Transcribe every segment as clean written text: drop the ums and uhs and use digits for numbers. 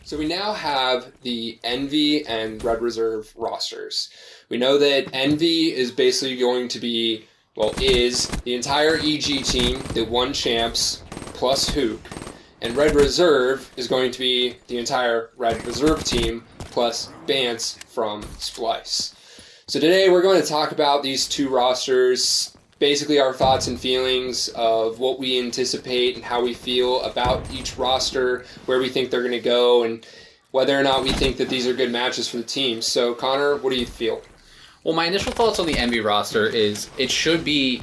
So we now have the Envy and Red Reserve rosters. We know that Envy is basically going to be, is the entire EG team that won champs plus Hook. And Red Reserve is going to be the entire Red Reserve team plus Bance from Splyce. So today we're going to talk about these two rosters, basically our thoughts and feelings of what we anticipate and how we feel about each roster, where we think they're going to go, and whether or not we think that these are good matches for the team. So Connor, what do you feel? Well, my initial thoughts on the Envy roster is it should be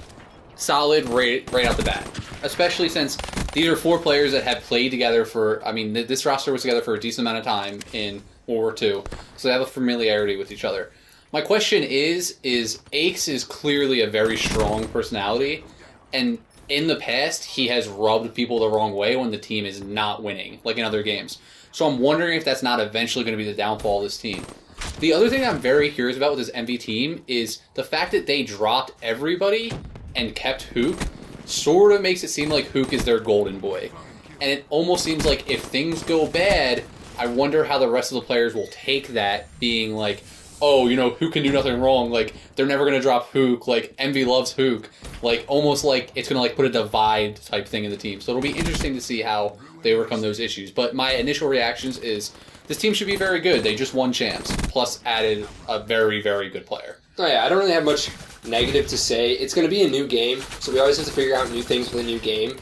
solid right out the bat, especially since these are four players that have played together this roster was together for a decent amount of time in World War II, so they have a familiarity with each other. My question is Ace is clearly a very strong personality, and in the past, he has rubbed people the wrong way when the team is not winning, like in other games. So I'm wondering if that's not eventually going to be the downfall of this team. The other thing I'm very curious about with this MV team is the fact that they dropped everybody and kept Hook sort of makes it seem like Hook is their golden boy. And it almost seems like if things go bad, I wonder how the rest of the players will take that, being like, oh, Hook can do nothing wrong. Like, they're never going to drop Hook. Like, Envy loves Hook. Like, almost like it's going to, put a divide type thing in the team. So it'll be interesting to see how they overcome those issues. But my initial reactions is this team should be very good. They just won champs, plus added a very, very good player. Oh yeah, I don't really have much negative to say. It's going to be a new game, so we always have to figure out new things with a new game.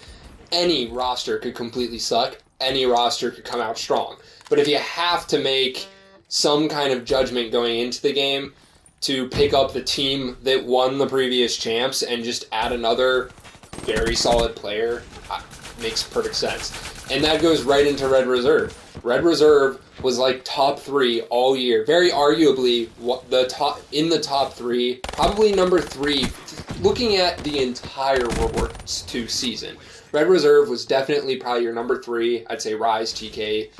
Any roster could completely suck. Any roster could come out strong. But if you have to make some kind of judgment going into the game to pick up the team that won the previous champs and just add another very solid player, makes perfect sense. And that goes right into Red Reserve. Red Reserve was like top 3 all year. Very arguably in the top 3, probably number 3, looking at the entire World War II season. Red Reserve was definitely probably your number 3. I'd say Rise, TK,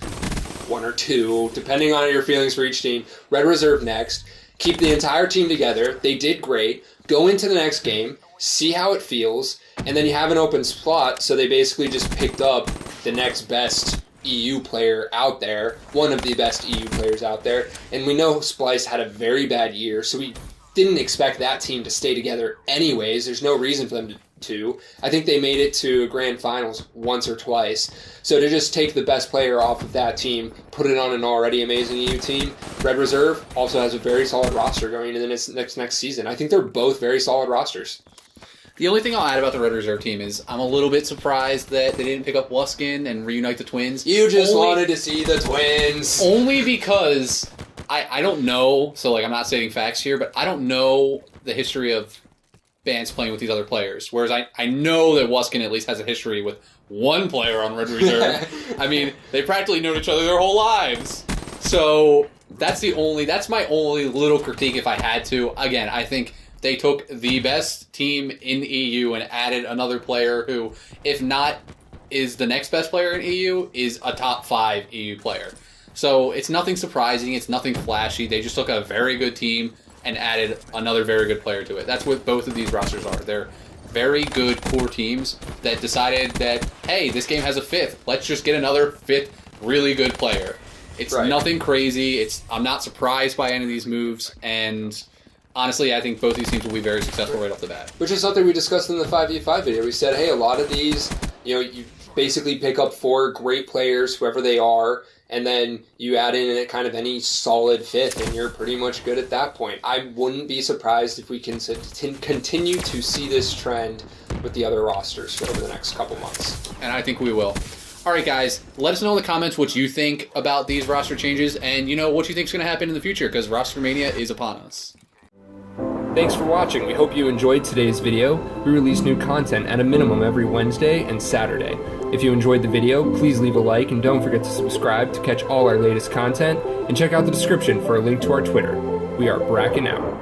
1 or 2, depending on your feelings for each team. Red Reserve next. Keep the entire team together. They did great. Go into the next game, see how it feels, and then you have an open spot, so they basically just picked up the next best EU player out there, one of the best EU players out there, and we know Splyce had a very bad year, so we didn't expect that team to stay together anyways. There's no reason for them to. I think they made it to grand finals once or twice. So to just take the best player off of that team, put it on an already amazing EU team, Red Reserve also has a very solid roster going into the next season. I think they're both very solid rosters. The only thing I'll add about the Red Reserve team is I'm a little bit surprised that they didn't pick up Luskin and reunite the twins. You just wanted to see the twins. Only because I don't know, so I'm not stating facts here, but I don't know the history of Bance playing with these other players. Whereas I know that Luskin at least has a history with one player on Red Reserve. They practically known each other their whole lives. So that's my only little critique if I had to. Again, I think they took the best team in the EU and added another player who, if not is the next best player in EU, is a top 5 EU player. So it's nothing surprising. It's nothing flashy. They just took a very good team and added another very good player to it. That's what both of these rosters are. They're very good core teams that decided that, hey, this game has a 5th. Let's just get another 5th really good player. It's nothing crazy. I'm not surprised by any of these moves, and honestly, I think both these teams will be very successful right off the bat. Which is something we discussed in the 5v5 video. We said, hey, a lot of these, you basically pick up 4 great players, whoever they are, and then you add in kind of any solid 5th, and you're pretty much good at that point. I wouldn't be surprised if we can continue to see this trend with the other rosters over the next couple months. And I think we will. All right, guys, let us know in the comments what you think about these roster changes and, what you think is going to happen in the future, because Roster Mania is upon us. Thanks for watching. We hope you enjoyed today's video. We release new content at a minimum every Wednesday and Saturday. If you enjoyed the video, please leave a like and don't forget to subscribe to catch all our latest content, and check out the description for a link to our Twitter. We are Bracken out.